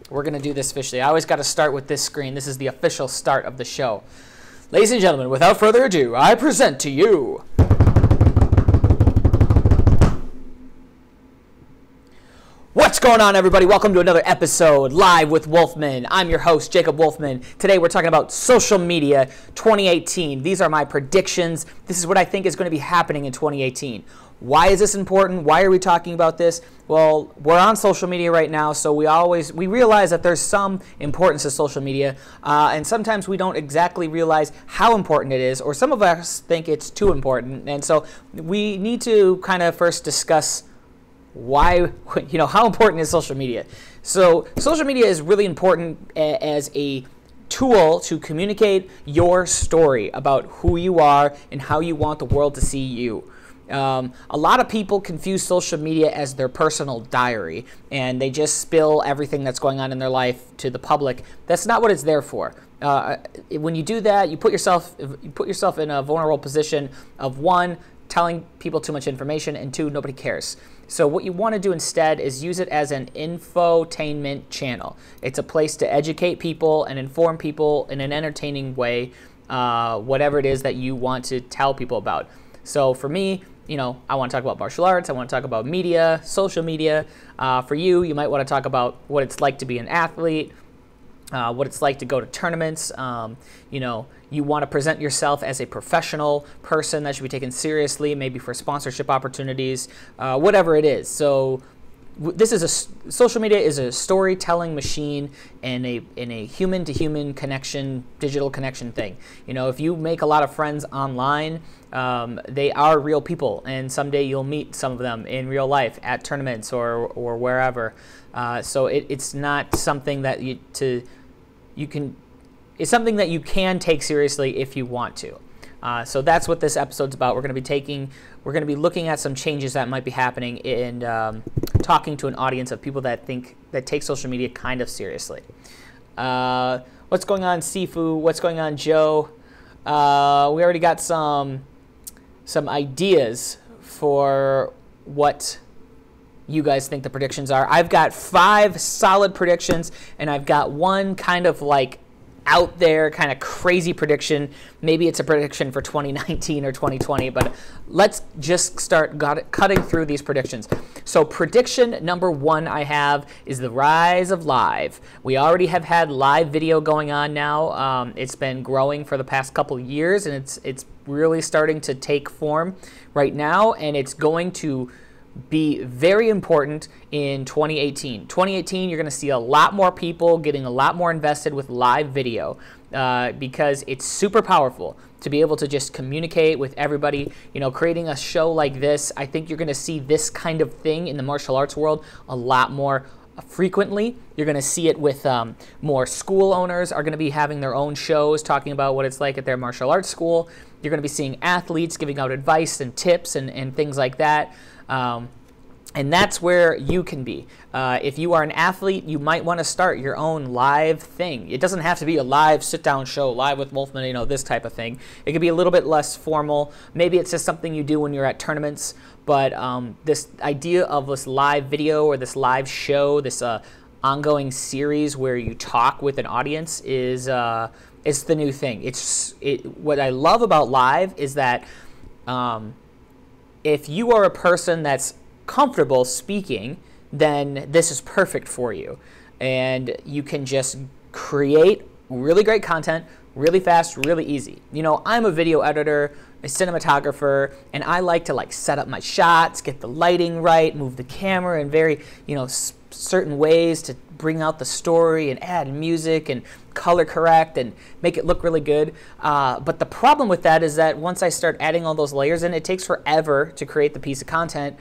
We're going to do this officially. I always got to start with this screen. This is the official start of the show. Ladies and gentlemen, without further ado, I present to you... What's going on, everybody? Welcome to another episode, Live with Wolfman. I'm your host, Jacob Wolfman. Today we're talking about social media 2018. These are my predictions. This is what I think is going to be happening in 2018. Why is this important? Why are we talking about this? Well, we're on social media right now, so we realize that there's some importance to social media, and sometimes we don't exactly realize how important it is, or some of us think it's too important, and so we need to kind of first discuss why, how important is social media? So social media is really important as a tool to communicate your story about who you are and how you want the world to see you. A lot of people confuse social media as their personal diary, and they just spill everything that's going on in their life to the public. That's not what it's there for. When you do that, you put yourself in a vulnerable position of, one, telling people too much information, and two, nobody cares. So what you want to do instead is use it as an infotainment channel. It's a place to educate people and inform people in an entertaining way, whatever it is that you want to tell people about. So for me, I want to talk about martial arts, I want to talk about media, social media. For you, you might want to talk about what it's like to be an athlete, what it's like to go to tournaments. You want to present yourself as a professional person that should be taken seriously, maybe for sponsorship opportunities, whatever it is. So social media is a storytelling machine and a human-to-human connection, digital connection thing. If you make a lot of friends online, they are real people, and someday you'll meet some of them in real life at tournaments or wherever. So it's not something that it's something that you can take seriously if you want to. So that's what this episode's about. We're going to be looking at some changes that might be happening and talking to an audience of people that take social media kind of seriously. What's going on, Sifu? What's going on, Joe? We already got some ideas for what you guys think the predictions are. I've got 5 solid predictions, and I've got one kind of like out there kind of crazy prediction. Maybe it's a prediction for 2019 or 2020, but let's just start cutting through these predictions. So prediction number 1 I have is the rise of live. We already have had live video going on now. It's been growing for the past couple years, and it's really starting to take form right now, and it's going to be very important in 2018. 2018, you're going to see a lot more people getting a lot more invested with live video because it's super powerful to be able to just communicate with everybody. Creating a show like this, I think you're going to see this kind of thing in the martial arts world a lot more frequently. You're going to see it with more school owners are going to be having their own shows talking about what it's like at their martial arts school. You're going to be seeing athletes giving out advice and tips and things like that. And that's where you can be. If you are an athlete, you might want to start your own live thing. It doesn't have to be a live sit-down show, Live with Wolfman, this type of thing. It could be a little bit less formal. Maybe it's just something you do when you're at tournaments. But this idea of this live video or this live show, this ongoing series where you talk with an audience is the new thing. What I love about live is that if you are a person that's comfortable speaking, then this is perfect for you. And you can just create really great content really fast, really easy. I'm a video editor, a cinematographer, and I like to set up my shots, get the lighting right, move the camera in very, certain ways to bring out the story and add music and color correct and make it look really good. But the problem with that is that once I start adding all those layers in, it takes forever to create the piece of content.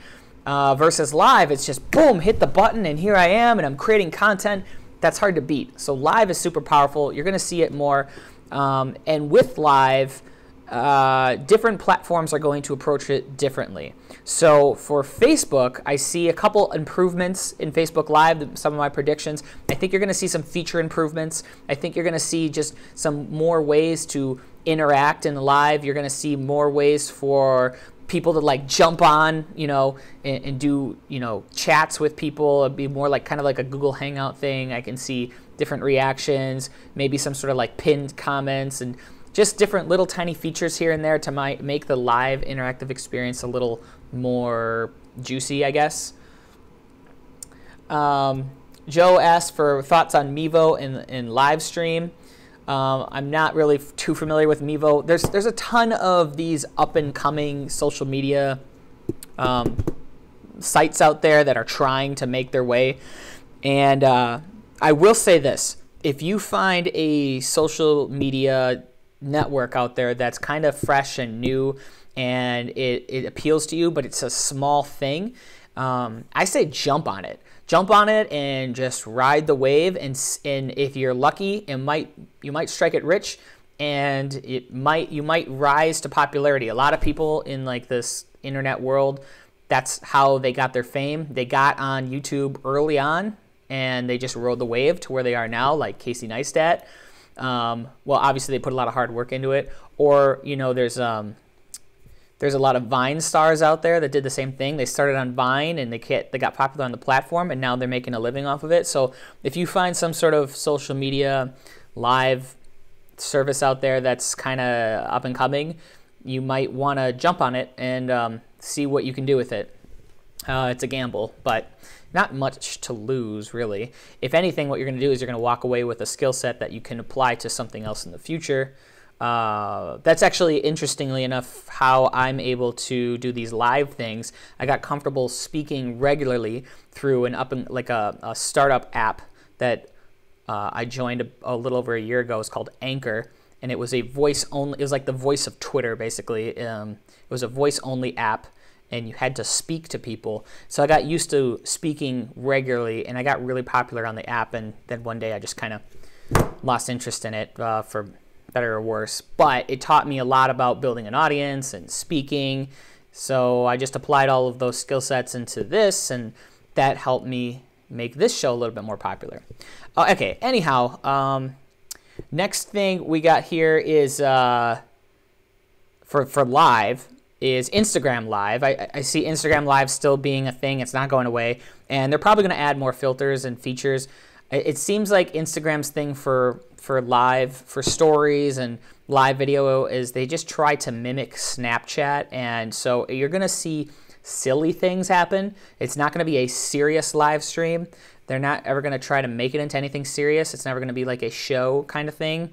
Versus live, it's just boom, hit the button, and here I am, and I'm creating content. That's hard to beat. So live is super powerful. You're going to see it more. And with live, different platforms are going to approach it differently. So for Facebook, I see a couple improvements in Facebook Live, some of my predictions. I think you're going to see some feature improvements. I think you're going to see just some more ways to interact in live. You're going to see more ways for people to like jump on, and do, chats with people. It'd be more like kind of like a Google Hangout thing. I can see different reactions, maybe some sort of like pinned comments, and just different little tiny features here and there to make the live interactive experience a little more juicy, I guess. Joe asked for thoughts on Mevo in live stream. I'm not really too familiar with Mevo. There's a ton of these up and coming social media sites out there that are trying to make their way. And I will say this: if you find a social media network out there that's kind of fresh and new and it appeals to you, but it's a small thing, I say jump on it. Jump on it and just ride the wave, and if you're lucky, you might strike it rich, and you might rise to popularity. A lot of people in like this internet world, that's how they got their fame. They got on YouTube early on, and they just rode the wave to where they are now, like Casey Neistat. Well, obviously they put a lot of hard work into it. Or there's a lot of Vine stars out there that did the same thing. They started on Vine and they got popular on the platform, and now they're making a living off of it. So if you find some sort of social media live service out there that's kind of up and coming, you might want to jump on it and see what you can do with it. It's a gamble, but not much to lose, really. If anything, what you're going to do is you're going to walk away with a skill set that you can apply to something else in the future. That's actually, interestingly enough, how I'm able to do these live things. I got comfortable speaking regularly through a startup app that I joined a little over a year ago. It's called Anchor, and it was a voice only. It was like the voice of Twitter, basically. It was a voice only app, and you had to speak to people. So I got used to speaking regularly, and I got really popular on the app. And then one day I just kind of lost interest in it for better or worse, but it taught me a lot about building an audience and speaking. So I just applied all of those skill sets into this, and that helped me make this show a little bit more popular. Okay, anyhow, next thing we got here is for live is Instagram Live. I see Instagram Live still being a thing. It's not going away, and they're probably going to add more filters and features. It seems like Instagram's thing for live, for stories and live video, is they just try to mimic Snapchat, and so you're going to see silly things happen. It's not going to be a serious live stream. They're not ever going to try to make it into anything serious. It's never going to be like a show kind of thing.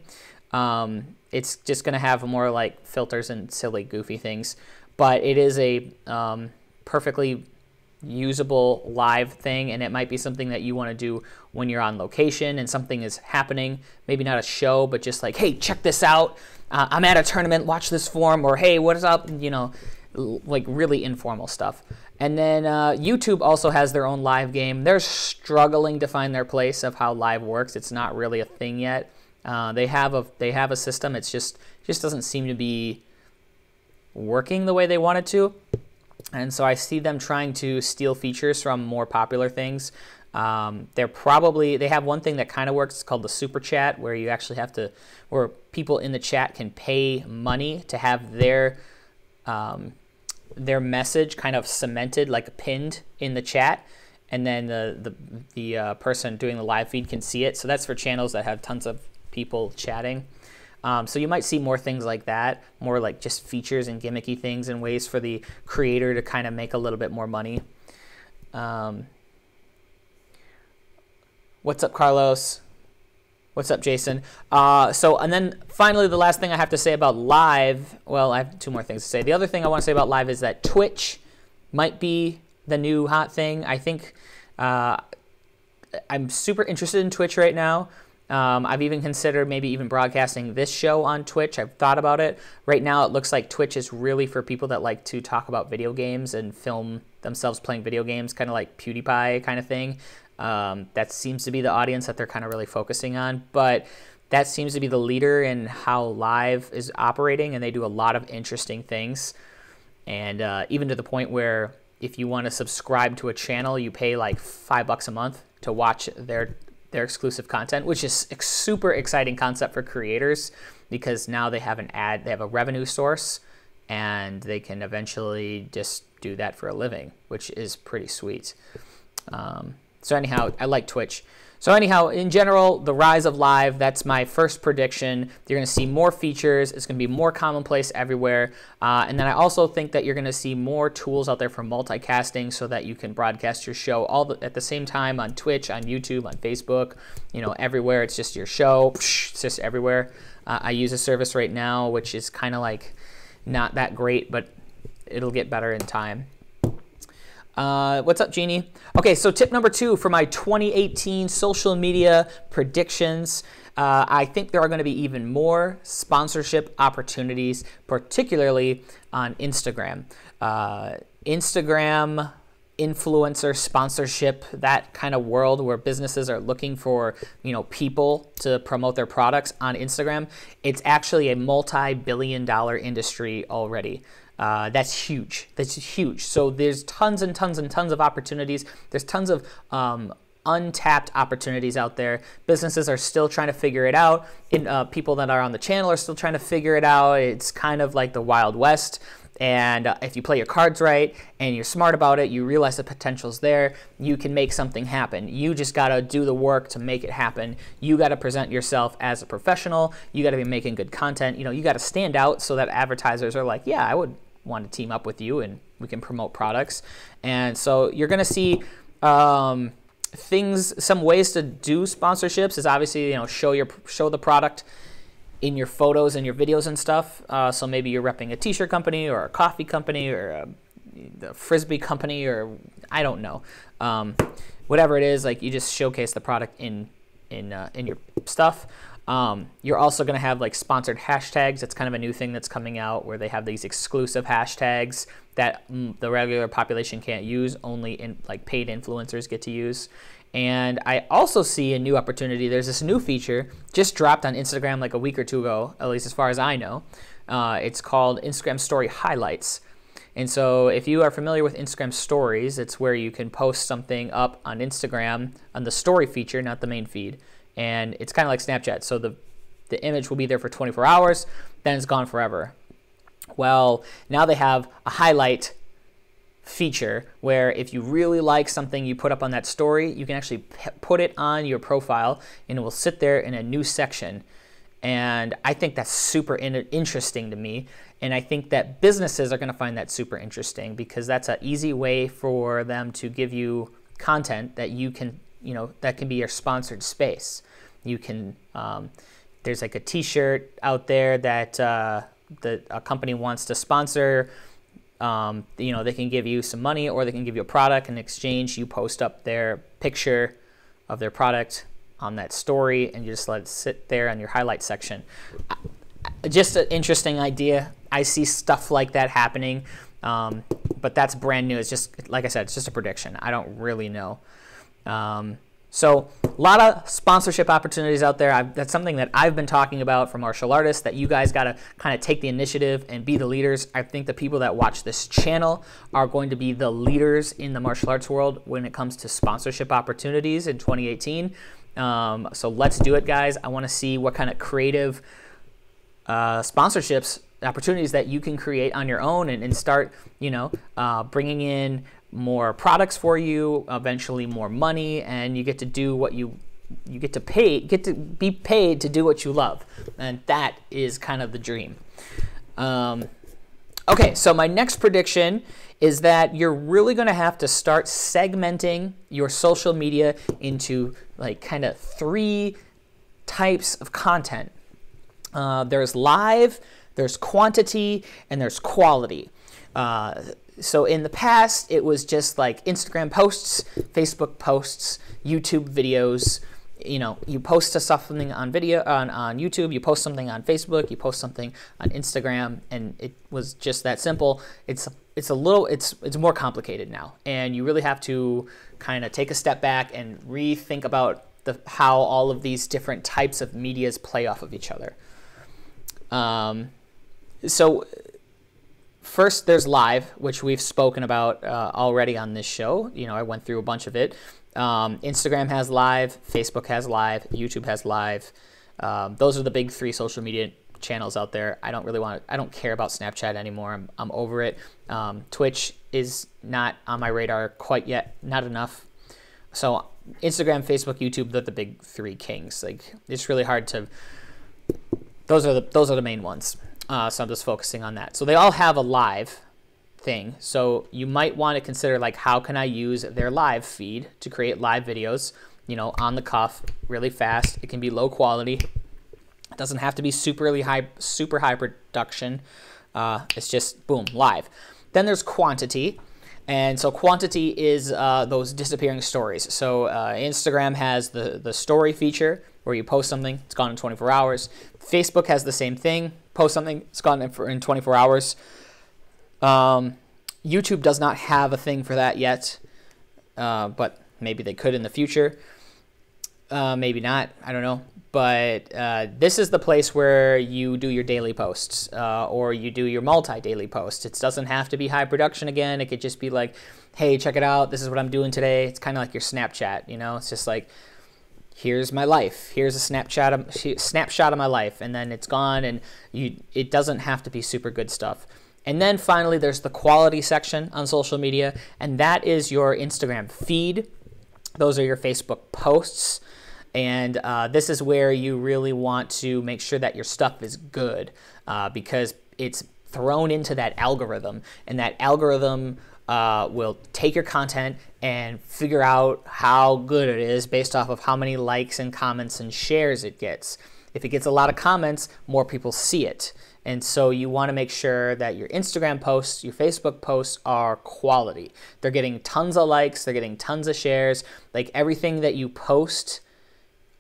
It's just going to have more like filters and silly, goofy things. But it is a perfectly usable live thing, and it might be something that you want to do when you're on location and something is happening. Maybe not a show, but just like, hey, check this out. I'm at a tournament. Watch this form. Or, hey, what is up? Like really informal stuff. And then YouTube also has their own live game. They're struggling to find their place of how live works. It's not really a thing yet. They have a system. It's just doesn't seem to be working the way they want it to. And so I see them trying to steal features from more popular things. They have one thing that kind of works. It's called the super chat, where you actually where people in the chat can pay money to have their message kind of cemented, like pinned in the chat, and then the person doing the live feed can see it. So that's for channels that have tons of people chatting. So you might see more things like that, more like just features and gimmicky things and ways for the creator to kind of make a little bit more money. What's up, Carlos? What's up, Jason? And then finally, the last thing I have to say about live, well, I have two more things to say. The other thing I want to say about live is that Twitch might be the new hot thing. I think I'm super interested in Twitch right now. I've even considered maybe even broadcasting this show on Twitch. I've thought about it. Right now, it looks like Twitch is really for people that like to talk about video games and film themselves playing video games, kind of like PewDiePie kind of thing. That seems to be the audience that they're kind of really focusing on. But that seems to be the leader in how live is operating, and they do a lot of interesting things. And even to the point where if you want to subscribe to a channel, you pay like $5 a month to watch their exclusive content, which is a super exciting concept for creators, because now they have a revenue source and they can eventually just do that for a living, which is pretty sweet. So anyhow, I like Twitch. So anyhow, in general, the rise of live, that's my first prediction. You're going to see more features. It's going to be more commonplace everywhere. And then I also think that you're going to see more tools out there for multicasting so that you can broadcast your show at the same time on Twitch, on YouTube, on Facebook, everywhere. It's just your show. It's just everywhere. I use a service right now, which is kind of like not that great, but it'll get better in time. What's up, Jeannie? Okay, so tip number 2 for my 2018 social media predictions. I think there are going to be even more sponsorship opportunities, particularly on Instagram. Instagram influencer sponsorship, that kind of world where businesses are looking for, people to promote their products on Instagram. It's actually a multi-billion-dollar industry already. That's huge. That's huge. So there's tons and tons and tons of opportunities. There's tons of untapped opportunities out there. Businesses are still trying to figure it out. People that are on the channel are still trying to figure it out. It's kind of like the Wild West. And if you play your cards right and you're smart about it, you realize the potential's there, you can make something happen. You just got to do the work to make it happen. You got to present yourself as a professional. You got to be making good content. You got to stand out so that advertisers are like, yeah, I would want to team up with you and we can promote products. And so you're going to see some ways to do sponsorships is obviously, show the product in your photos and your videos and stuff. So maybe you're repping a t-shirt company or a coffee company or a Frisbee company, or I don't know. Whatever it is, like you just showcase the product in your stuff. You're also going to have like sponsored hashtags. That's kind of a new thing that's coming out where they have these exclusive hashtags that the regular population can't use. Only paid influencers get to use. And I also see a new opportunity. There's this new feature just dropped on Instagram like a week or two ago, at least as far as I know. It's called Instagram Story Highlights. And so if you are familiar with Instagram Stories, it's where you can post something up on Instagram on the story feature, not the main feed. And it's kind of like Snapchat. So the image will be there for 24 hours, then it's gone forever. Well, now they have a highlight feature where if you really like something you put up on that story, you can actually put it on your profile and it will sit there in a new section. And I think that's super interesting to me. And I think that businesses are going to find that super interesting because that's an easy way for them to give you content that you can, that can be your sponsored space. You can, there's like a t-shirt out there that a company wants to sponsor. They can give you some money or they can give you a product. In exchange, you post up their picture of their product on that story and you just let it sit there on your highlight section. Just an interesting idea. I see stuff like that happening, but that's brand new. It's just, like I said, it's just a prediction. I don't really know. So a lot of sponsorship opportunities out there. That's something that I've been talking about for martial artists, that you guys got to kind of take the initiative and be the leaders. I think the people that watch this channel are going to be the leaders in the martial arts world when it comes to sponsorship opportunities in 2018. So let's do it, guys. I want to see what kind of creative sponsorships opportunities that you can create on your own and start, bringing in more products for you, eventually more money, and you get to do what you get to be paid to do what you love, and that is kind of the dream. Okay, so my next prediction is that you're really going to have to start segmenting your social media into like kind of 3 types of content. There's live, there's quantity, and there's quality. So in the past, it was just like Instagram posts, Facebook posts, YouTube videos. You post something on video on YouTube, you post something on Facebook, you post something on Instagram, and it was just that simple. It's more complicated now, and you really have to kind of take a step back and rethink about how all of these different types of medias play off of each other. So first, there's live, which we've spoken about already on this show. I went through a bunch of it. Instagram has live, Facebook has live, YouTube has live. Those are the big 3 social media channels out there. I don't care about Snapchat anymore. I'm over it. Twitch is not on my radar quite yet, not enough. So Instagram, Facebook, YouTube, they're the big three kings. Like, it's really hard to, those are the main ones. So I'm just focusing on that. So they all have a live thing. So you might want to consider, like, how can I use their live feed to create live videos, you know, on the cuff, really fast. It can be low quality. It doesn't have to be super high production. It's just boom, live. Then there's quantity. And so quantity is those disappearing stories. So Instagram has the story feature where you post something, it's gone in 24 hours. Facebook has the same thing. Post something, it's gone in 24 hours. YouTube does not have a thing for that yet, but maybe they could in the future. Maybe not, I don't know. But this is the place where you do your daily posts or you do your multi-daily posts. It doesn't have to be high production again. It could just be like, hey, check it out. This is what I'm doing today. It's kind of like your Snapchat, you know? It's just like, here's my life. Here's a snapshot of my life. And then it's gone, and it doesn't have to be super good stuff. And then finally, there's the quality section on social media, and that is your Instagram feed. Those are your Facebook posts. And this is where you really want to make sure that your stuff is good because it's thrown into that algorithm, and that algorithm will take your content and figure out how good it is based off of how many likes and comments and shares it gets. If it gets a lot of comments, more people see it. And so you want to make sure that your Instagram posts, your Facebook posts are quality. They're getting tons of likes, they're getting tons of shares. Like, everything that you post,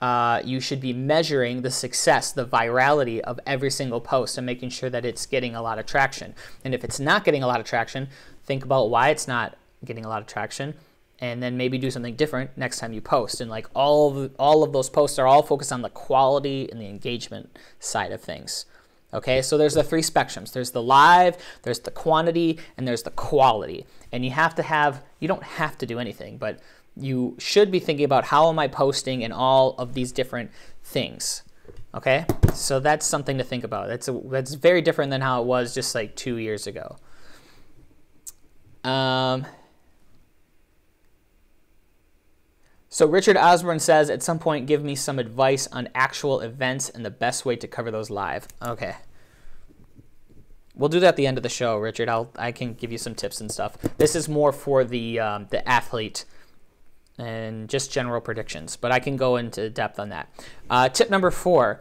you should be measuring the success, the virality of every single post and making sure that it's getting a lot of traction. And if it's not getting a lot of traction, think about why it's not getting a lot of traction, and then maybe do something different next time you post. And like all of those posts are all focused on the quality and the engagement side of things. Okay, so there's the three spectrums. There's the live, there's the quantity, and there's the quality. And you don't have to do anything, but you should be thinking about how am I posting in all of these different things. Okay, so that's something to think about. That's very different than how it was just like 2 years ago. So Richard Osborne says, at some point, give me some advice on actual events and the best way to cover those live. Okay. We'll do that at the end of the show, Richard. I can give you some tips and stuff. This is more for the athlete and just general predictions, but I can go into depth on that. Tip number 4,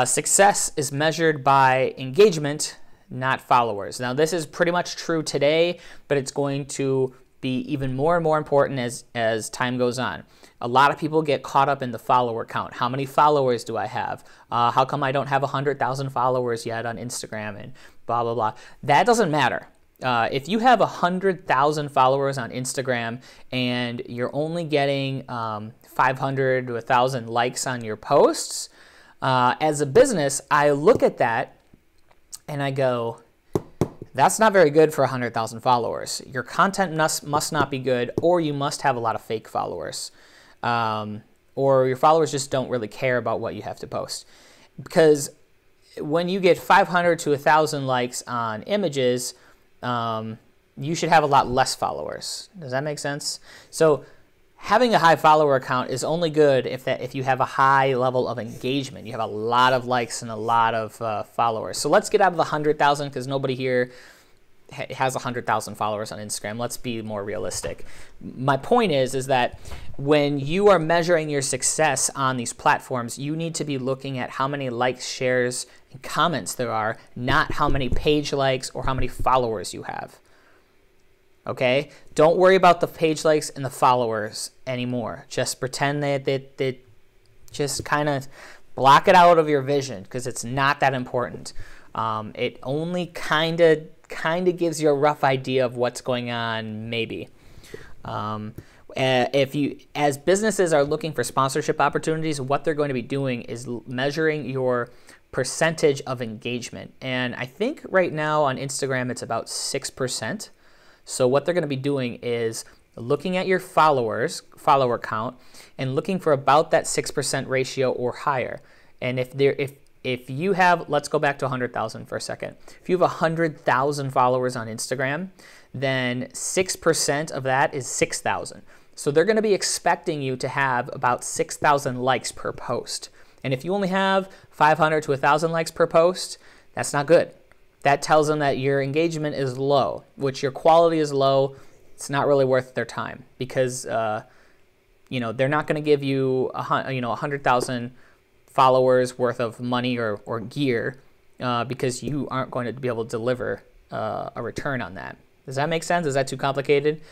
success is measured by engagement, not followers. Now, this is pretty much true today, but it's going to be even more and more important as time goes on. A lot of people get caught up in the follower count. How many followers do I have? How come I don't have 100,000 followers yet on Instagram, and blah, blah, blah. That doesn't matter. If you have 100,000 followers on Instagram and you're only getting 500 to 1,000 likes on your posts, as a business, I look at that and I go, that's not very good for 100,000 followers. Your content must not be good, or you must have a lot of fake followers. Or your followers just don't really care about what you have to post. Because when you get 500 to 1,000 likes on images, you should have a lot less followers. Does that make sense? So having a high follower count is only good if you have a high level of engagement. You have a lot of likes and a lot of followers. So let's get out of the 100,000 because nobody here has 100,000 followers on Instagram. Let's be more realistic. My point is that when you are measuring your success on these platforms, you need to be looking at how many likes, shares, and comments there are, not how many page likes or how many followers you have. Okay? Don't worry about the page likes and the followers anymore. Just pretend that just kind of block it out of your vision because it's not that important. It only kind of gives you a rough idea of what's going on, maybe. If you, as businesses are looking for sponsorship opportunities, what they're going to be doing is measuring your percentage of engagement. And I think right now on Instagram it's about 6%. So what they're going to be doing is looking at your follower count and looking for about that 6% ratio or higher. And if if you have, let's go back to 100,000 for a second. If you have 100,000 followers on Instagram, then 6% of that is 6,000. So they're going to be expecting you to have about 6,000 likes per post. And if you only have 500 to 1,000 likes per post, that's not good. That tells them that your engagement is low, which your quality is low. It's not really worth their time because you know, they're not going to give you 100,000 followers worth of money or gear because you aren't going to be able to deliver a return on that. Does that make sense? Is that too complicated?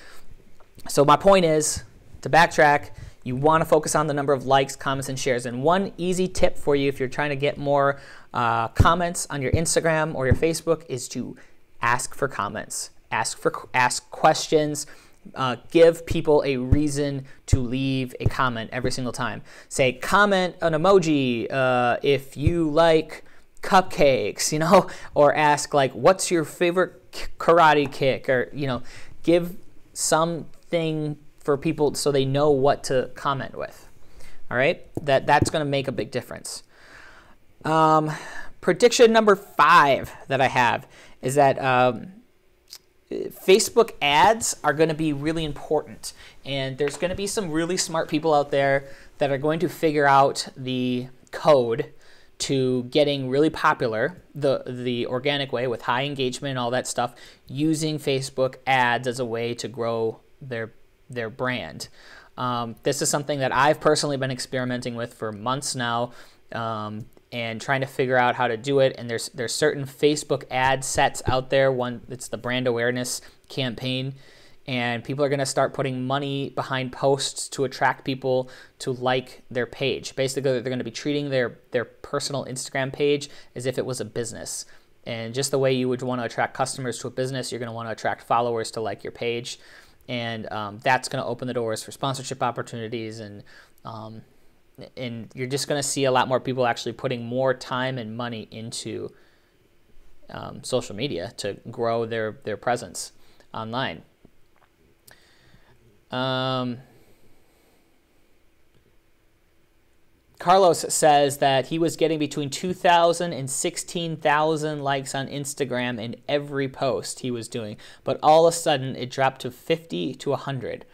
So my point is, to backtrack, you want to focus on the number of likes, comments, and shares. And one easy tip for you if you're trying to get more comments on your Instagram or your Facebook is to ask for comments, ask questions, give people a reason to leave a comment every single time. Say, comment an emoji if you like cupcakes, you know, or ask like, what's your favorite karate kick, or, you know, give something for people so they know what to comment with. All right, that's going to make a big difference. Prediction number 5 that I have is that Facebook ads are going to be really important, and there's going to be some really smart people out there that are going to figure out the code to getting really popular the organic way with high engagement and all that stuff, using Facebook ads as a way to grow their brand. This is something that I've personally been experimenting with for months now, and trying to figure out how to do it. And there's certain Facebook ad sets out there. One, it's the brand awareness campaign, and people are going to start putting money behind posts to attract people to like their page. Basically, they're going to be treating their personal Instagram page as if it was a business. And just the way you would want to attract customers to a business, you're going to want to attract followers to like your page. And that's going to open the doors for sponsorship opportunities, and you're just going to see a lot more people actually putting more time and money into social media to grow their presence online. Carlos says that he was getting between 2,000 and 16,000 likes on Instagram in every post he was doing, but all of a sudden it dropped to 50 to 100.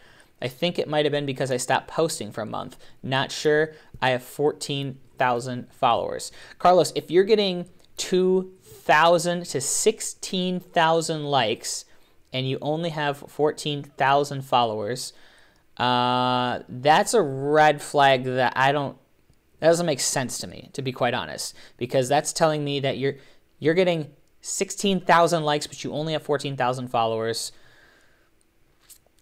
I think it might have been because I stopped posting for a month. Not sure. I have 14,000 followers. Carlos, if you're getting 2,000 to 16,000 likes and you only have 14,000 followers, that's a red flag that that doesn't make sense to me, to be quite honest, because that's telling me that you're getting 16,000 likes, but you only have 14,000 followers.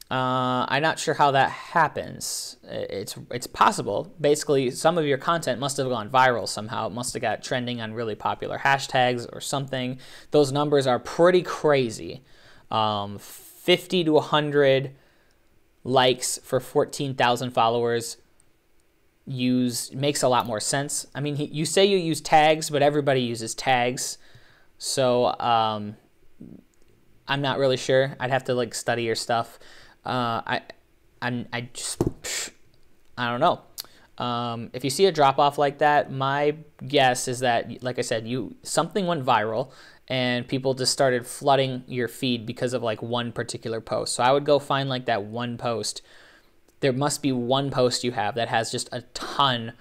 I'm not sure how that happens. It's possible. Basically, some of your content must have gone viral somehow. It must have got trending on really popular hashtags or something. Those numbers are pretty crazy. 50 to 100 likes for 14,000 followers makes a lot more sense. I mean, you say you use tags, but everybody uses tags. So I'm not really sure. I'd have to like study your stuff. I don't know. If you see a drop off like that, my guess is that, like I said, something went viral and people just started flooding your feed because of like one particular post. So I would go find like that one post. There must be one post you have that has just a ton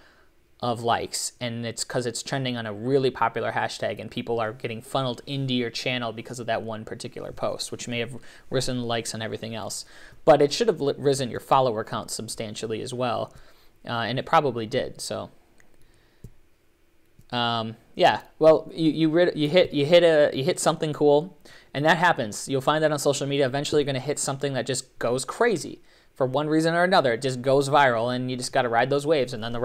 of likes, and it's because it's trending on a really popular hashtag and people are getting funneled into your channel because of that one particular post, which may have risen likes and everything else. But it should have risen your follower count substantially as well, and it probably did. So yeah, well, you hit something cool, and that happens. You'll find that on social media. Eventually, you're going to hit something that just goes crazy. For one reason or another, it just goes viral, and you just got to ride those waves, and then the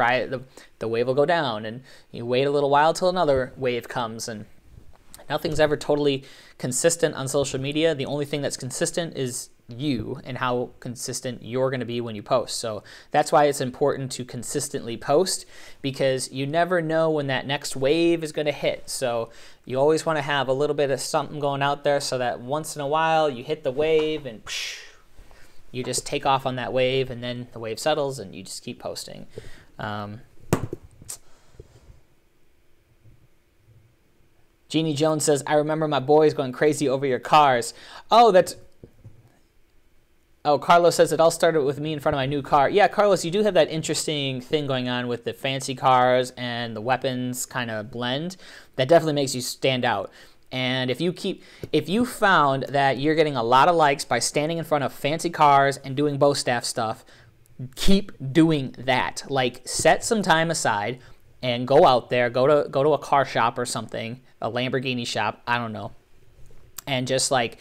wave will go down, and you wait a little while till another wave comes, and nothing's ever totally consistent on social media. The only thing that's consistent is you and how consistent you're going to be when you post. So that's why it's important to consistently post, because you never know when that next wave is going to hit. So you always want to have a little bit of something going out there so that once in a while you hit the wave and you just take off on that wave, and then the wave settles and you just keep posting. Jeannie Jones says, I remember my boys going crazy over your cars. Oh, Carlos says it all started with me in front of my new car. Yeah, Carlos, you do have that interesting thing going on with the fancy cars and the weapons kind of blend. That definitely makes you stand out. And if you found that you're getting a lot of likes by standing in front of fancy cars and doing bow staff stuff, keep doing that. Like, set some time aside and go out there, go to a car shop or something, a Lamborghini shop, I don't know, and just like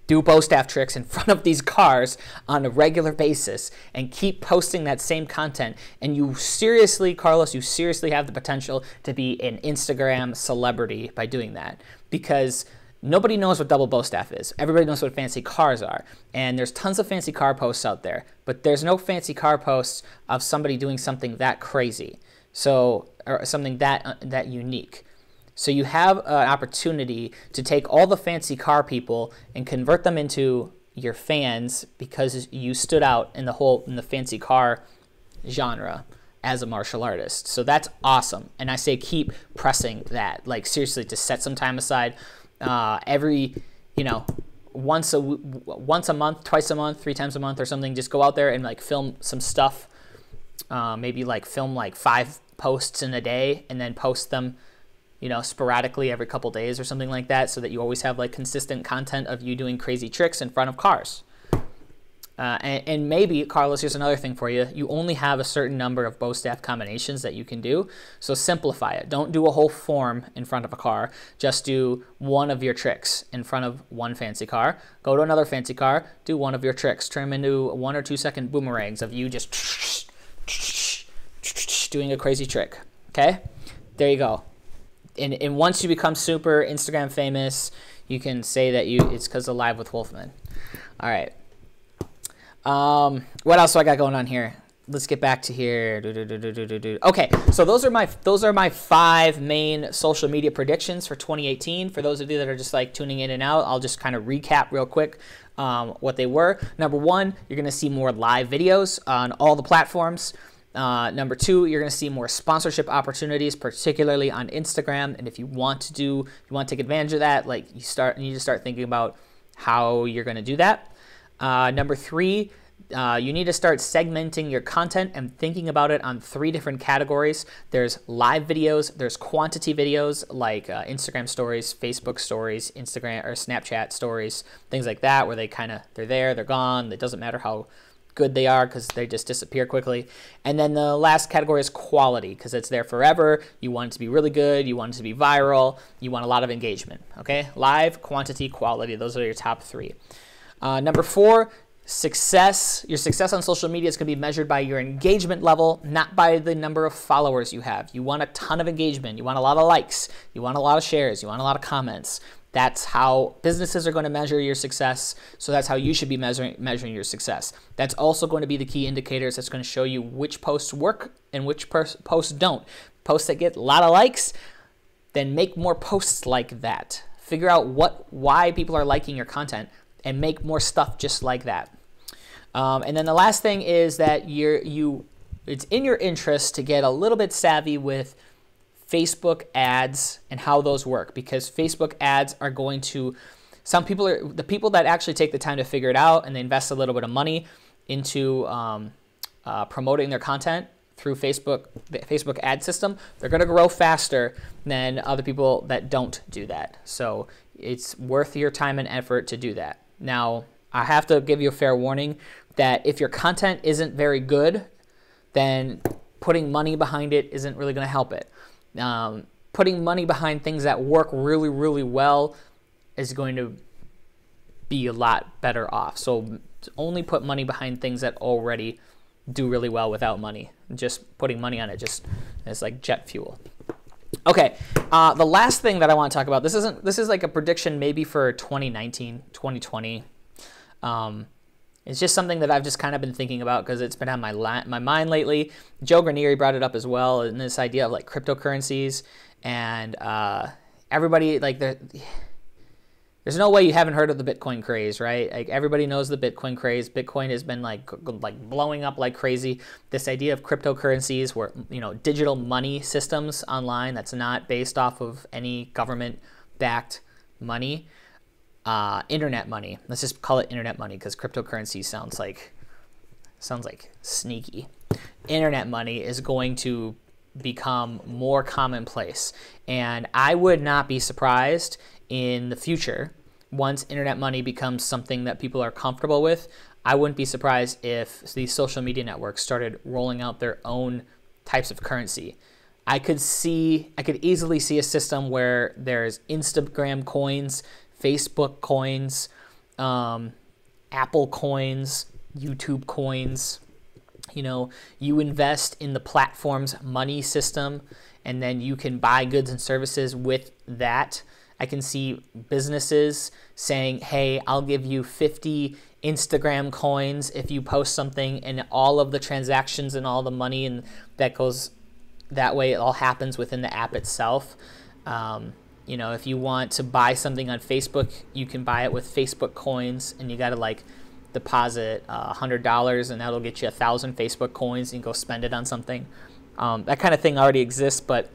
do bow staff tricks in front of these cars on a regular basis and keep posting that same content. And you seriously, Carlos, you seriously have the potential to be an Instagram celebrity by doing that, because nobody knows what double bow staff is. Everybody knows what fancy cars are. And there's tons of fancy car posts out there, but there's no fancy car posts of somebody doing something that crazy. So, or something that unique. So you have an opportunity to take all the fancy car people and convert them into your fans because you stood out in the fancy car genre as a martial artist. So that's awesome. And I say keep pressing that. Like, seriously, to set some time aside every, once a month, twice a month, 3 times a month or something. Just go out there and like film some stuff. Maybe like film like 5 posts in a day and then post them sporadically every couple days or something like that, so that you always have like consistent content of you doing crazy tricks in front of cars. And maybe, Carlos, here's another thing for you. You only have a certain number of bow staff combinations that you can do, so simplify it. Don't do a whole form in front of a car. Just do one of your tricks in front of one fancy car. Go to another fancy car, do one of your tricks. Turn them into 1 or 2 second boomerangs of you just doing a crazy trick. Okay? There you go. And once you become super Instagram famous, you can say that it's because of Live with Wolfman. All right. What else do I got going on here? Let's get back to here. Okay, so those are my 5 main social media predictions for 2018. For those of you that are just like tuning in and out, I'll just kind of recap real quick what they were. Number 1, you're going to see more live videos on all the platforms. Number 2, you're going to see more sponsorship opportunities, particularly on Instagram. And if you want to take advantage of that, like you need to start thinking about how you're going to do that. Number 3, you need to start segmenting your content and thinking about it on 3 different categories. There's live videos, there's quantity videos like Instagram stories, Facebook stories, Instagram or Snapchat stories, things like that, where they're there, they're gone. It doesn't matter how good they are because they just disappear quickly. And then the last category is quality, because it's there forever. You want it to be really good, you want it to be viral, you want a lot of engagement. Okay, live, quantity, quality, those are your top 3. Number 4, success. Your success on social media is going to be measured by your engagement level, not by the number of followers you have. You want a ton of engagement, you want a lot of likes, you want a lot of shares, you want a lot of comments. That's how businesses are going to measure your success, so that's how you should be measuring your success. That's also going to be the key indicators that's going to show you which posts work and which posts don't. Posts that get a lot of likes, then make more posts like that. Figure out why people are liking your content and make more stuff just like that. And then the last thing is that it's in your interest to get a little bit savvy with Facebook ads and how those work, because Facebook ads are going to, the people that actually take the time to figure it out and they invest a little bit of money into promoting their content through the Facebook ad system, they're going to grow faster than other people that don't do that. So it's worth your time and effort to do that. Now, I have to give you a fair warning that if your content isn't very good, then putting money behind it isn't really going to help it. Putting money behind things that work really, really well is going to be a lot better off. So only put money behind things that already do really well without money. Just putting money on it it's like jet fuel. Okay, the last thing that I want to talk about, this is like a prediction maybe for 2019, 2020. It's just something that I've just kind of been thinking about because it's been on my mind lately. Joe Granieri brought it up as well, and this idea of like cryptocurrencies, and everybody, like, there's no way you haven't heard of the Bitcoin craze, right? Like, everybody knows the Bitcoin craze. Bitcoin has been like blowing up like crazy. This idea of cryptocurrencies, where digital money systems online that's not based off of any government backed money, internet money. Let's just call it internet money because cryptocurrency sounds like sneaky. Internet money is going to become more commonplace, and I would not be surprised in the future once internet money becomes something that people are comfortable with. I wouldn't be surprised if these social media networks started rolling out their own types of currency. I could easily see a system where there's Instagram coins, Facebook coins, Apple coins, YouTube coins. You know, you invest in the platform's money system, and then you can buy goods and services with that. I can see businesses saying, hey, I'll give you 50 Instagram coins if you post something, and all of the transactions and all the money and that goes that way, it all happens within the app itself. You know, if you want to buy something on Facebook, you can buy it with Facebook coins, and you got to like deposit $100, and that'll get you 1,000 Facebook coins, and you can go spend it on something. That kind of thing already exists, but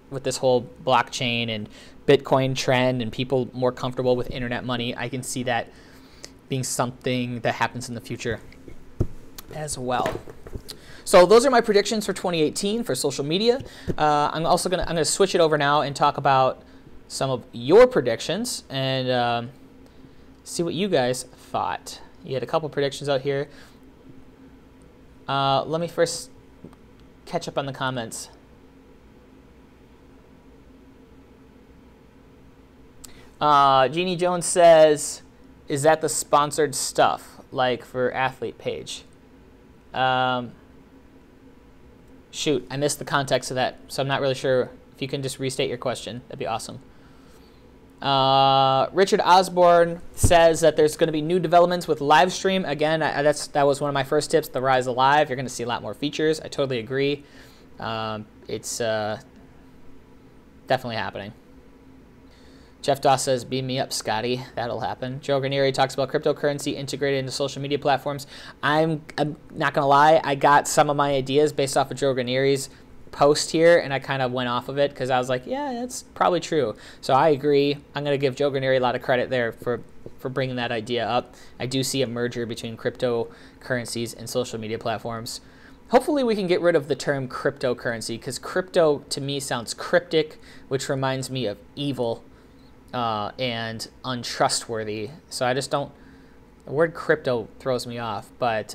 with this whole blockchain and Bitcoin trend and people more comfortable with internet money, I can see that being something that happens in the future as well. So those are my predictions for 2018 for social media. I'm gonna switch it over now and talk about some of your predictions and see what you guys thought. You had a couple predictions out here. Let me first catch up on the comments. Jeannie Jones says, is that the sponsored stuff, like for Athlete Page? Shoot, I missed the context of that, so I'm not really sure. If you can just restate your question, that'd be awesome. Richard Osborne says that there's going to be new developments with live stream. Again, that was one of my first tips, the rise of live. You're going to see a lot more features. I totally agree. It's definitely happening. Jeff Doss says, beam me up, Scotty. That'll happen. Joe Granieri talks about cryptocurrency integrated into social media platforms. I'm not going to lie. I got some of my ideas based off of Joe Granieri's post here, and I kind of went off of it because I was like, yeah, that's probably true. So I agree. I'm going to give Joe Granieri a lot of credit there for bringing that idea up. I do see a merger between cryptocurrencies and social media platforms. Hopefully we can get rid of the term cryptocurrency, because crypto to me sounds cryptic, which reminds me of evil and untrustworthy. So I just don't, the word crypto throws me off, but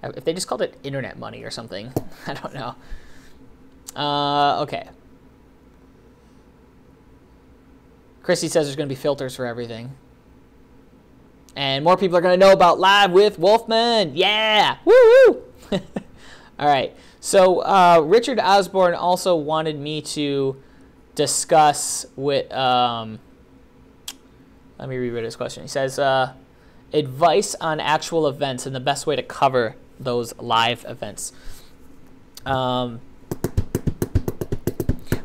if they just called it internet money or something, I don't know. Okay. Chrissy says there's going to be filters for everything. And more people are going to know about Live with Wolfman. Yeah! Woo-woo! All right. So Richard Osborne also wanted me to discuss with, let me reread his question. He says, advice on actual events and the best way to cover those live events.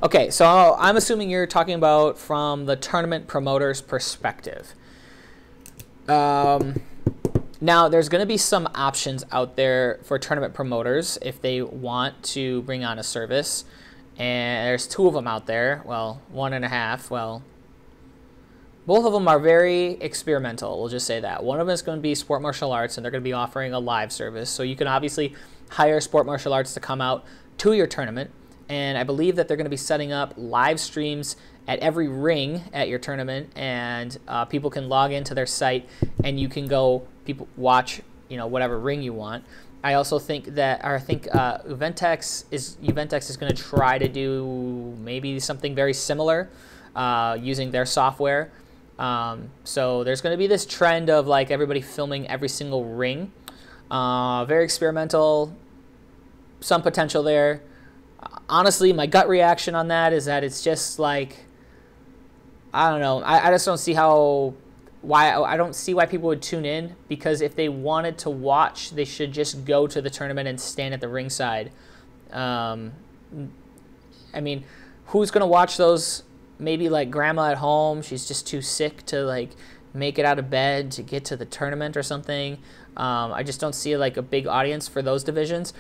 Okay, so I'm assuming you're talking about from the tournament promoter's perspective. Now, there's going to be some options out there for tournament promoters if they want to bring on a service. And there's two of them out there. Well, 1.5. Well, both of them are very experimental. We'll just say that. One of them is going to be Sport Martial Arts, and they're going to be offering a live service. So you can obviously hire Sport Martial Arts to come out to your tournament. And I believe that they're going to be setting up live streams at every ring at your tournament, and people can log into their site, and you can go watch, whatever ring you want. I also think that, Eventex is going to try to do maybe something very similar using their software. So there's going to be this trend of like everybody filming every single ring. Very experimental, some potential there. Honestly, my gut reaction on that is that it's just like, I don't know. I just don't see I don't see why people would tune in, because if they wanted to watch, they should just go to the tournament and stand at the ringside. I mean, who's going to watch those? Maybe like grandma at home. She's just too sick to like make it out of bed to get to the tournament or something. I just don't see like a big audience for those divisions.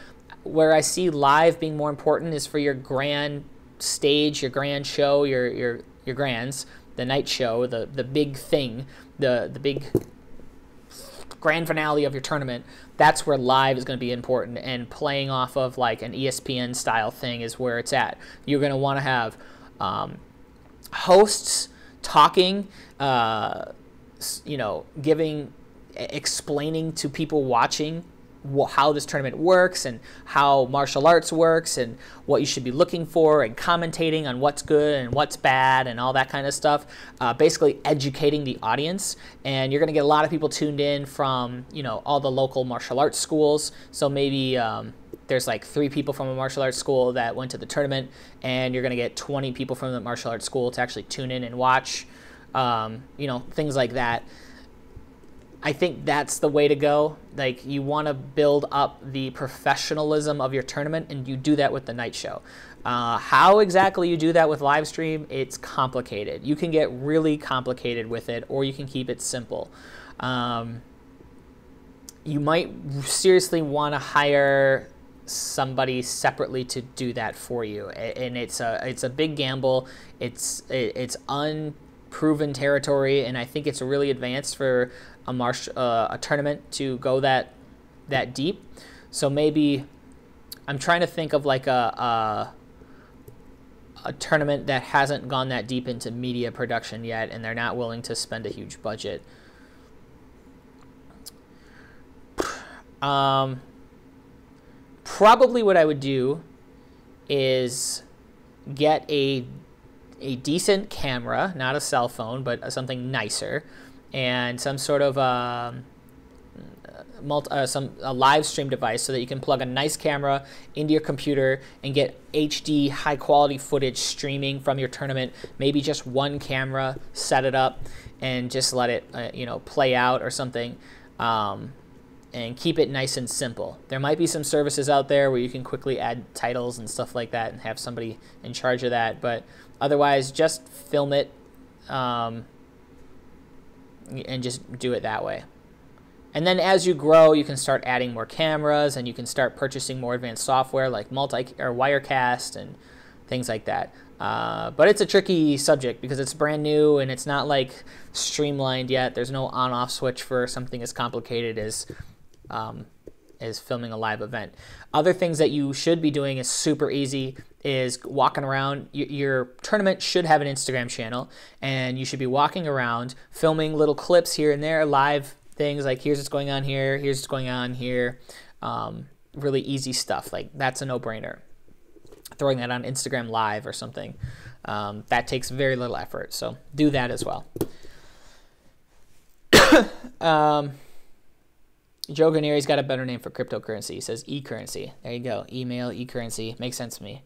Where I see live being more important is for your grand stage, your grand show, your grands night show, the big thing, the big grand finale of your tournament, that's where live is going to be important, and playing off of like an ESPN style thing is where it's at. You're going to want to have hosts talking, explaining to people watching how this tournament works and how martial arts works and what you should be looking for, and commentating on what's good and what's bad and all that kind of stuff. Basically educating the audience, and you're going to get a lot of people tuned in from all the local martial arts schools. So maybe there's like 3 people from a martial arts school that went to the tournament, and you're going to get 20 people from the martial arts school to actually tune in and watch, things like that. I think that's the way to go. Like, you want to build up the professionalism of your tournament, and you do that with the night show. How exactly you do that with live stream, it's complicated. You can get really complicated with it, or you can keep it simple. You might seriously want to hire somebody separately to do that for you, and it's a big gamble. It's unproven territory, and I think it's really advanced for a tournament to go that deep. So maybe I'm trying to think of like a tournament that hasn't gone that deep into media production yet, and they're not willing to spend a huge budget. Probably what I would do is get a decent camera, not a cell phone, but something nicer, and some sort of a live stream device, so that you can plug a nice camera into your computer and get HD high quality footage streaming from your tournament. Maybe just one camera, set it up, and just let it play out or something, and keep it nice and simple. There might be some services out there where you can quickly add titles and stuff like that and have somebody in charge of that, but otherwise just film it, and just do it that way. And then as you grow, you can start adding more cameras, and you can start purchasing more advanced software like Wirecast and things like that. But it's a tricky subject because it's brand new and it's not like streamlined yet. There's no on-off switch for something as complicated as filming a live event. Other things that you should be doing is super easy, is walking around. Your tournament should have an Instagram channel, and you should be walking around filming little clips here and there, live things like here's what's going on here, here's what's going on here. Really easy stuff. Like, that's a no-brainer. Throwing that on Instagram Live or something. That takes very little effort, so do that as well. Joe Guarnieri's got a better name for cryptocurrency. He says e-currency. There you go. Email, e-currency. Makes sense to me.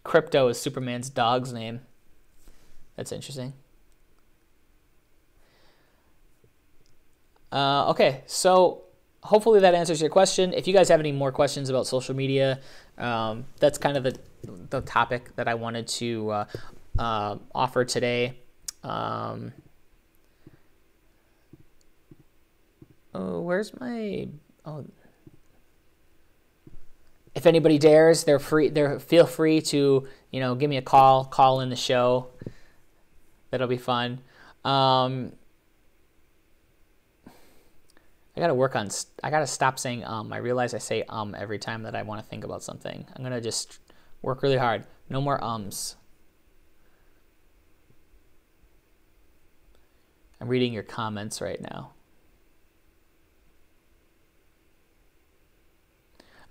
Crypto is Superman's dog's name. That's interesting. Okay, so hopefully that answers your question. If you guys have any more questions about social media, that's kind of the topic that I wanted to offer today. Where's my... Oh, if anybody dares, feel free to give me a call in the show. That'll be fun. I gotta stop saying I realize I say every time that I want to think about something. I'm gonna just work really hard. No more ums. I'm reading your comments right now.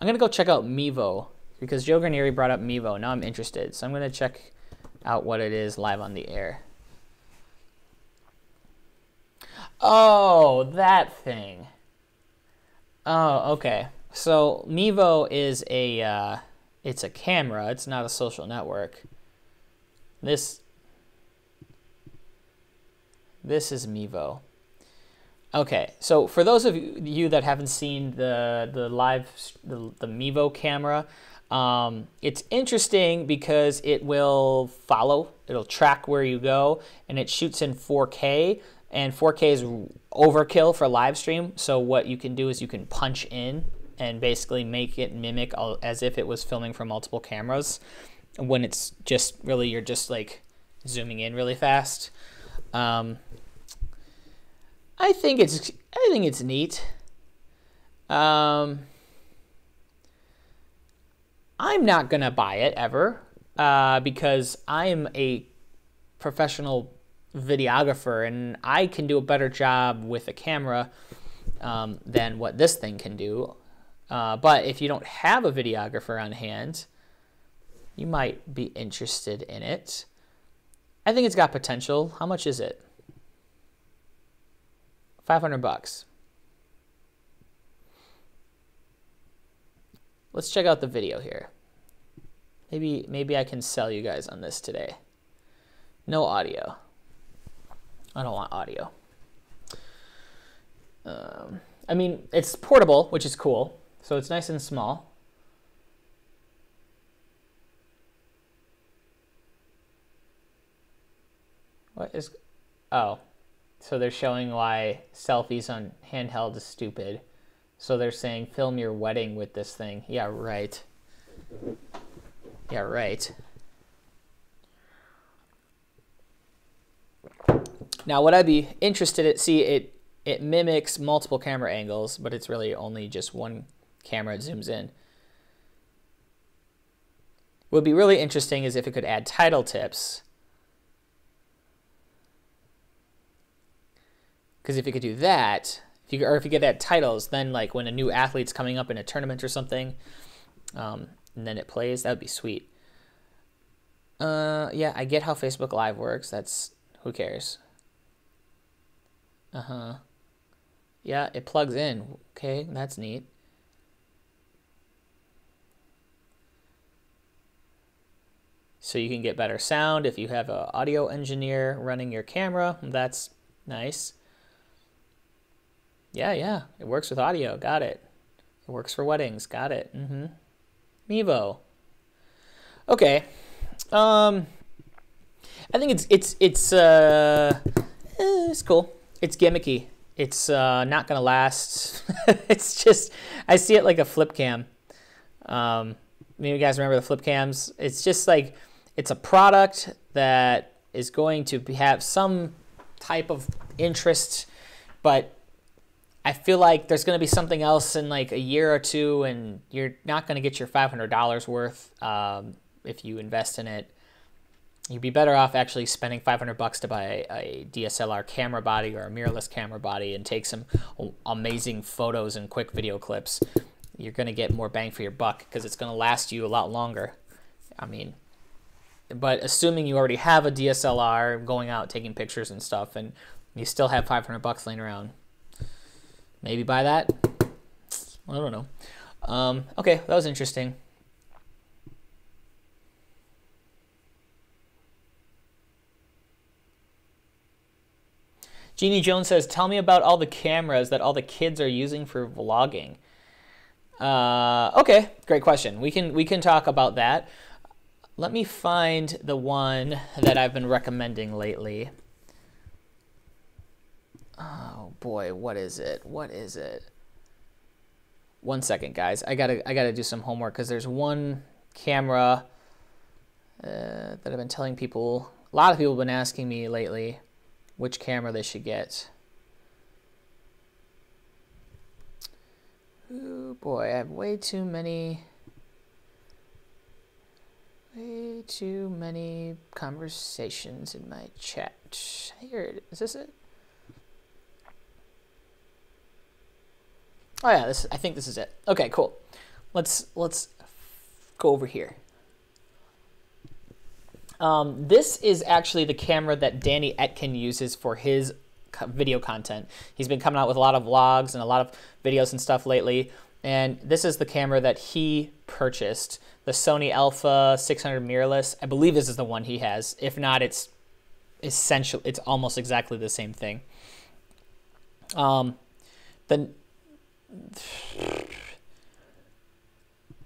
I'm gonna go check out Mevo because Joe Guarnieri brought up Mevo. Now I'm interested, so I'm gonna check out what it is live on the air. Oh, that thing. Oh, okay. So Mevo is it's a camera. It's not a social network. This is Mevo. Okay, so for those of you that haven't seen the Mevo camera, it's interesting because it will it'll track where you go, and it shoots in 4K, and 4K is overkill for live stream. So what you can do is you can punch in and basically make it mimic as if it was filming from multiple cameras, when it's just really, you're just like zooming in really fast. I think it's neat. I'm not gonna buy it ever, because I'm a professional videographer and I can do a better job with a camera than what this thing can do. But if you don't have a videographer on hand, you might be interested in it. I think it's got potential. How much is it? $500. Let's check out the video here. Maybe I can sell you guys on this today. No audio. I don't want audio. I mean, it's portable, which is cool. So it's nice and small. What is... Oh. So they're showing why selfies on handheld is stupid. So they're saying film your wedding with this thing. Yeah, right. Yeah, right. Now, would I be interested in... See, it mimics multiple camera angles, but it's really only just one camera it zooms in. What would be really interesting is if it could add title tips. Because if you could do that, if you could add titles, then like when a new athlete's coming up in a tournament or something, and then it plays, that would be sweet. Yeah, I get how Facebook Live works. That's, who cares? Yeah, it plugs in. Okay, that's neat. So you can get better sound if you have an audio engineer running your camera. That's nice. Yeah, it works with audio. Got it. It works for weddings. Got it. Mevo. Okay. I think it's cool. It's gimmicky. It's not gonna last. It's just, I see it like a flip cam. Maybe you guys remember the flip cams. It's just like, it's a product that is going to have some type of interest, but I feel like there's going to be something else in like a year or two, and you're not going to get your $500 worth if you invest in it. You'd be better off actually spending $500 to buy a DSLR camera body or a mirrorless camera body and take some amazing photos and quick video clips. You're going to get more bang for your buck because it's going to last you a lot longer. I mean, but assuming you already have a DSLR going out taking pictures and stuff, and you still have $500 laying around, maybe buy that. I don't know. Okay, that was interesting. Jeannie Jones says, tell me about all the cameras that all the kids are using for vlogging. Okay, great question. We can talk about that. Let me find the one that I've been recommending lately. Oh boy, what is it? What is it? 1 second, guys. I gotta do some homework because there's one camera that I've been telling people. A lot of people have been asking me lately which camera they should get. Oh boy, I have way too many conversations in my chat. Here it is. Is this it? Oh yeah, I think this is it. Okay, cool. Let's go over here. This is actually the camera that Danny Etkin uses for his video content. He's been coming out with a lot of vlogs and a lot of videos and stuff lately. And this is the camera that he purchased, the Sony Alpha 600 mirrorless. I believe this is the one he has. If not, it's essential. It's almost exactly the same thing.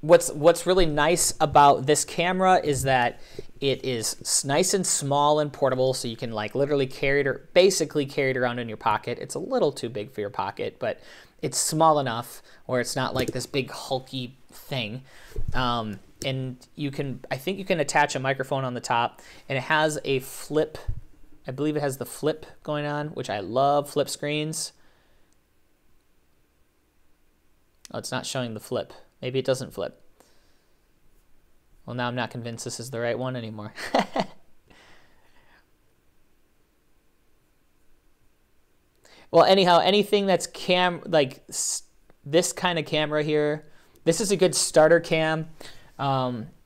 What's really nice about this camera is that it is nice and small and portable, so you can like literally carry it, or basically carry it around in your pocket. It's a little too big for your pocket, but it's small enough where it's not like this big hulky thing. And you can, I think you can attach a microphone on the top, and it has a flip. I believe it has the flip going on, which I love flip screens. Oh, it's not showing the flip. Maybe it doesn't flip. Well, now I'm not convinced this is the right one anymore. Well, anyhow, anything that's like this kind of camera here, this is a good starter cam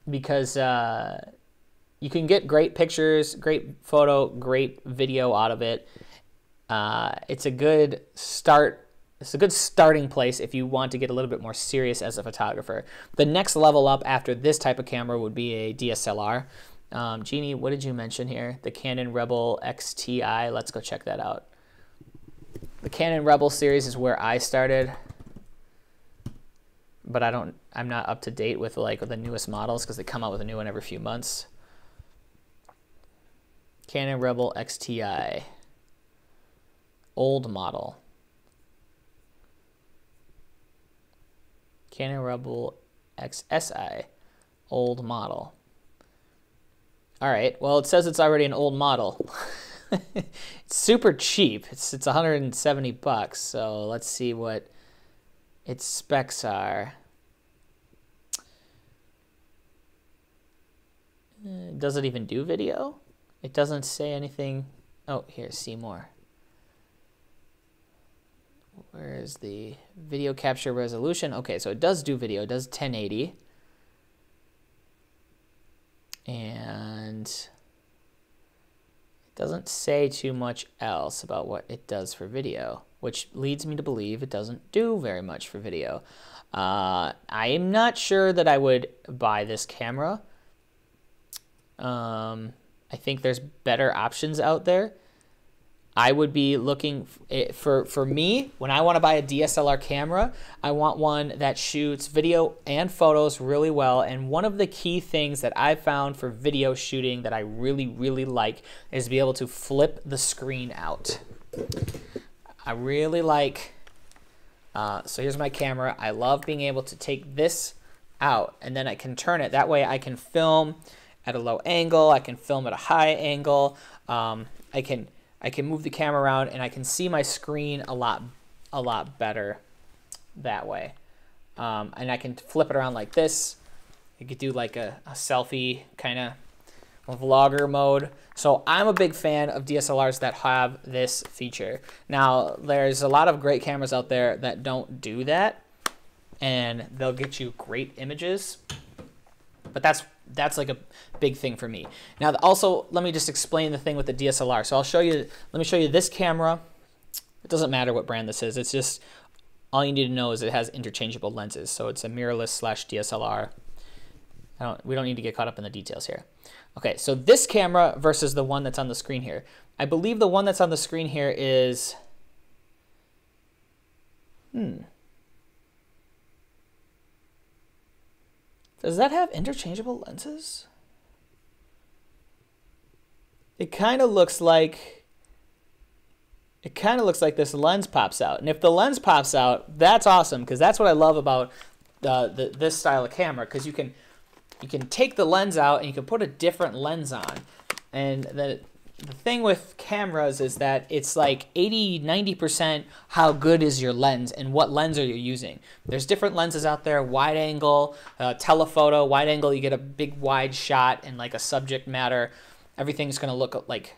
because you can get great pictures, great photo, great video out of it. It's a good start. It's a good starting place if you want to get a little bit more serious as a photographer. The next level up after this type of camera would be a DSLR. Jeannie, what did you mention here? The Canon Rebel XTI. Let's go check that out. The Canon Rebel series is where I started, but I'm not up to date with like the newest models because they come out with a new one every few months. Canon Rebel XTI, old model. Canon Rebel XSI, old model. All right, well, it says it's already an old model. It's super cheap. It's 170 bucks. So let's see what its specs are. Does it even do video? It doesn't say anything. Oh, here, see more. Where is the video capture resolution? Okay, so it does do video. It does 1080. And it doesn't say too much else about what it does for video, which leads me to believe it doesn't do very much for video. I am not sure that I would buy this camera. I think there's better options out there. I would be looking for me, when I want to buy a DSLR camera, I want one that shoots video and photos really well. And one of the key things that I've found for video shooting that I really, really like is to be able to flip the screen out. I really like, so here's my camera. I love being able to take this out and then I can turn it. That way I can film at a low angle. I can film at a high angle. I can move the camera around and I can see my screen a lot better that way. And I can flip it around like this. You could do like a selfie kind of vlogger mode. So I'm a big fan of DSLRs that have this feature. Now, there's a lot of great cameras out there that don't do that, and they'll get you great images. But that's like a big thing for me. Now, also, let me just explain the thing with the DSLR. So I'll show you, let me show you this camera. It doesn't matter what brand this is. It's just, all you need to know is it has interchangeable lenses. So it's a mirrorless / DSLR. We don't need to get caught up in the details here. Okay, so this camera versus the one that's on the screen here. I believe the one that's on the screen here is, does that have interchangeable lenses? It kind of looks like this lens pops out. And if the lens pops out, that's awesome, because that's what I love about this style of camera, because you can take the lens out and you can put a different lens on. And the thing with cameras is that it's like 80–90% how good is your lens and what lens are you using. There's different lenses out there, wide angle, telephoto. Wide angle, you get a big wide shot and like a subject matter. Everything's going to look like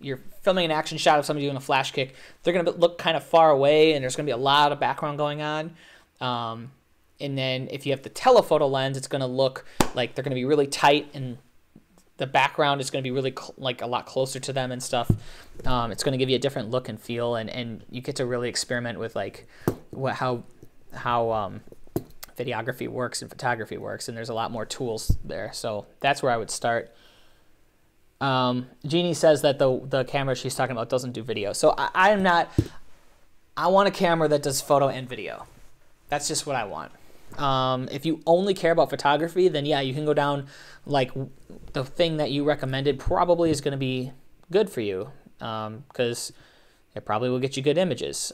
you're filming an action shot of somebody doing a flash kick. They're going to look kind of far away and there's going to be a lot of background going on. And then if you have the telephoto lens, it's going to look like they're going to be really tight and the background is going to be really like a lot closer to them and stuff. It's going to give you a different look and feel, and you get to really experiment with like how videography works and photography works, and there's a lot more tools there. So that's where I would start. Jeannie says that the camera she's talking about doesn't do video. So I want a camera that does photo and video. That's just what I want. If you only care about photography, then yeah, you can go down, like the thing that you recommended probably is going to be good for you, because it probably will get you good images.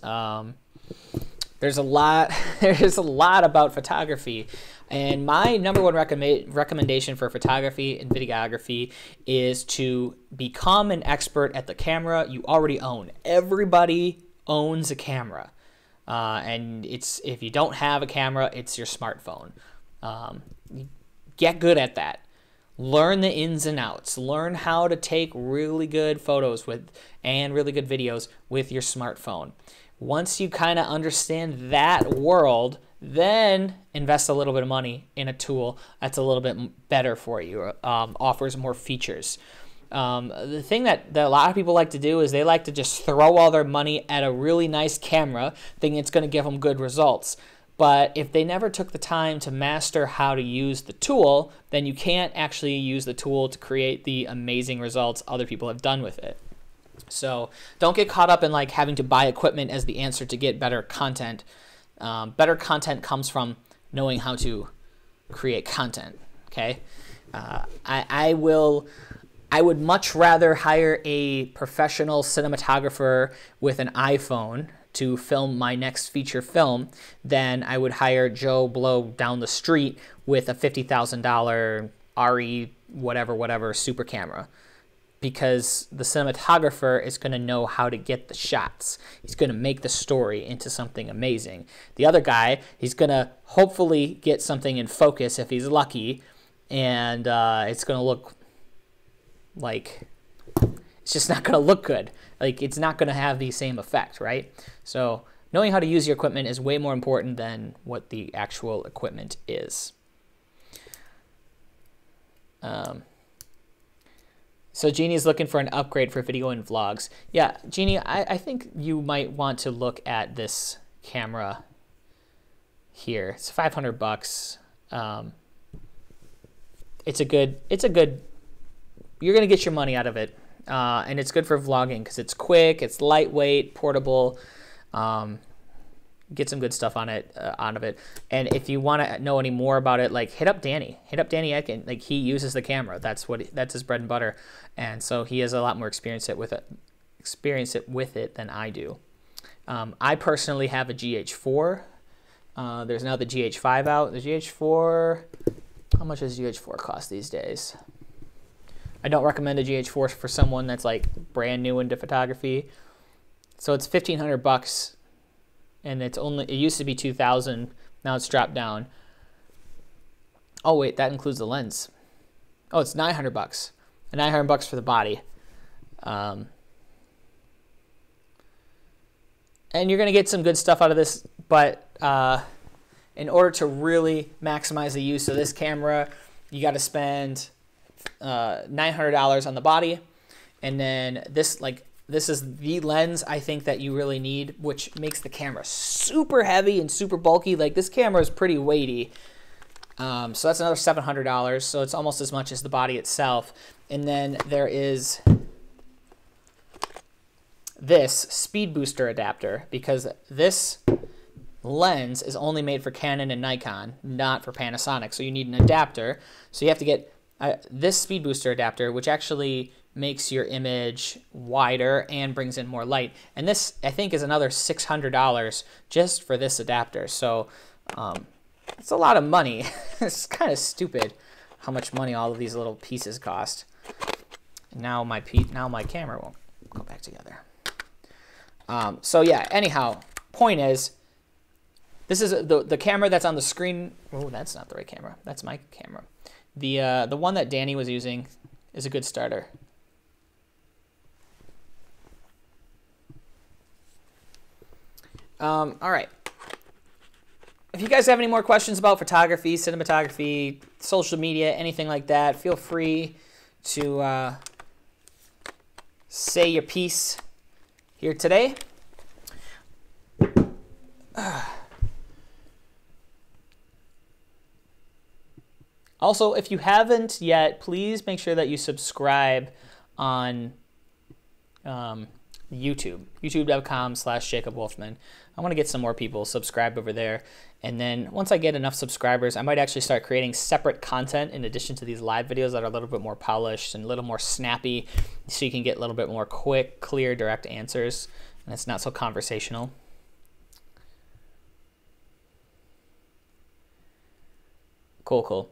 There's a lot. There's a lot about photography, and my number one recommendation for photography and videography is to become an expert at the camera you already own. Everybody owns a camera, and if you don't have a camera, it's your smartphone. Get good at that. Learn the ins and outs. Learn how to take really good photos and really good videos with your smartphone. Once you kind of understand that world, then invest a little bit of money in a tool that's a little bit better for you, offers more features. The thing that a lot of people like to do is they like to just throw all their money at a really nice camera, thinking it's going to give them good results. But if they never took the time to master how to use the tool, then you can't actually use the tool to create the amazing results other people have done with it. So don't get caught up in like having to buy equipment as the answer to get better content. Better content comes from knowing how to create content. Okay, I would much rather hire a professional cinematographer with an iPhone to film my next feature film than I would hire Joe Blow down the street with a $50,000 RE whatever super camera. Because the cinematographer is going to know how to get the shots. He's going to make the story into something amazing. The other guy, he's going to hopefully get something in focus if he's lucky, and it's going to look like, it's just not going to look good. Like, it's not going to have the same effect, right? So knowing how to use your equipment is way more important than what the actual equipment is. So Jeannie's looking for an upgrade for video and vlogs. Yeah, Jeannie, I think you might want to look at this camera here. It's $500. It's a good, you're gonna get your money out of it. And it's good for vlogging because it's quick, it's lightweight, portable. Get some good stuff on it, out of it. And if you want to know any more about it, like hit up Danny. Hit up Danny Ekin. Like, he uses the camera. That's his bread and butter. And so he has a lot more experience with it than I do. I personally have a GH4. There's now the GH5 out. The GH4, how much does GH4 cost these days? I don't recommend a GH4 for someone that's like brand new into photography. So it's $1,500. And it used to be $2,000. Now it's dropped down. Oh wait, that includes the lens. Oh, it's $900. And $900 for the body. And you're gonna get some good stuff out of this, but in order to really maximize the use of this camera, you got to spend $900 on the body, and then this is the lens I think that you really need, which makes the camera super heavy and super bulky. Like, this camera is pretty weighty. So that's another $700. So it's almost as much as the body itself. And then there is this speed booster adapter, because this lens is only made for Canon and Nikon, not for Panasonic. So you need an adapter. So you have to get this speed booster adapter, which actually makes your image wider and brings in more light. And this, I think, is another $600 just for this adapter. So it's a lot of money. It's kind of stupid how much money all of these little pieces cost. And now my camera won't go back together. So yeah, anyhow, point is, this is the camera that's on the screen. Oh, that's not the right camera. That's my camera. The one that Danny was using is a good starter. All right. If you guys have any more questions about photography, cinematography, social media, anything like that, feel free to say your piece here today. Also, if you haven't yet, please make sure that you subscribe on YouTube, youtube.com/Jacob Wolfman. I want to get some more people subscribed over there. And then once I get enough subscribers, I might actually start creating separate content in addition to these live videos that are a little bit more polished and a little more snappy, so you can get a little bit more quick, clear, direct answers, and it's not so conversational. Cool, cool.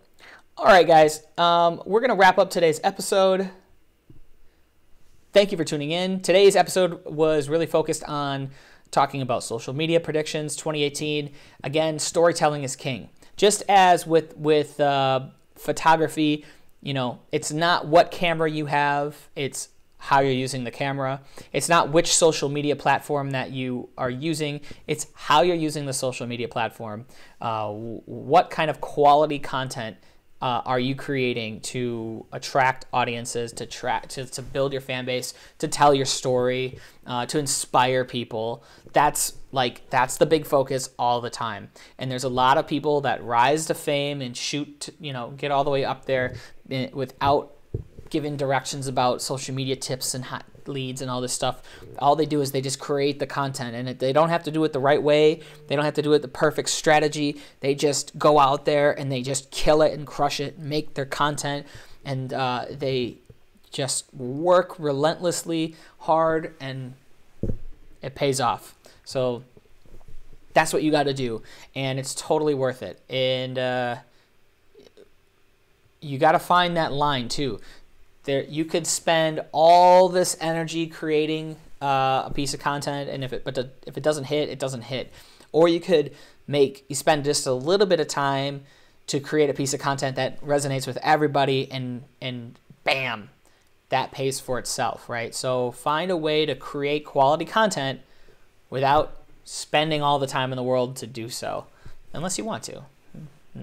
All right, guys. We're going to wrap up today's episode. Thank you for tuning in. Today's episode was really focused on talking about social media predictions 2018. Again, storytelling is king. Just as with photography, you know, it's not what camera you have, it's how you're using the camera. It's not which social media platform that you are using, it's how you're using the social media platform. What kind of quality content are you creating to attract audiences, to build your fan base, to tell your story, to inspire people? That's the big focus all the time. And there's a lot of people that rise to fame and get all the way up there without giving directions about social media tips and hot leads and all this stuff. All they do is they just create the content, and they don't have to do it the right way. They don't have to do it the perfect strategy. They just go out there and they just kill it and crush it, make their content, and they just work relentlessly hard, and it pays off. So that's what you got to do, and it's totally worth it. And you got to find that line too. You could spend all this energy creating a piece of content, and if it doesn't hit, it doesn't hit. Or you spend just a little bit of time to create a piece of content that resonates with everybody, and bam, that pays for itself, right? So find a way to create quality content without spending all the time in the world to do so, unless you want to,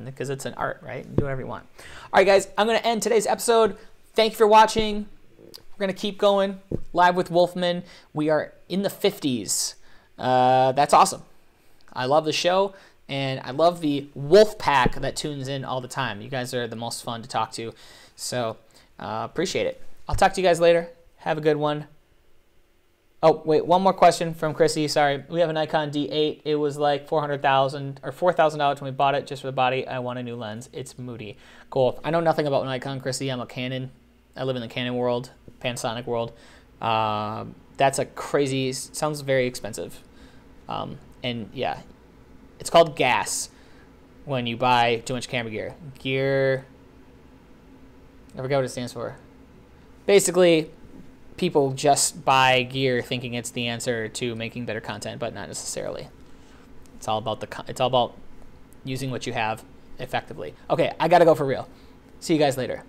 because it's an art, right? Do whatever you want. All right, guys, I'm going to end today's episode. Thank you for watching. We're going to keep going live with Wolfman. We are in the 50s. That's awesome. I love the show, and I love the wolf pack that tunes in all the time. You guys are the most fun to talk to, so appreciate it. I'll talk to you guys later. Have a good one. Oh, wait, one more question from Chrissy. Sorry. We have a Nikon D8. It was like $400,000 or $4,000 when we bought it just for the body. I want a new lens. It's moody. Cool. I know nothing about Nikon, Chrissy. I'm a Canon. I live in the Canon world, Panasonic world. That's a crazy, sounds very expensive. And yeah, it's called gas when you buy too much camera gear. I forget what it stands for. Basically, people just buy gear thinking it's the answer to making better content, but not necessarily. It's all about using what you have effectively. Okay, I gotta go for real. See you guys later.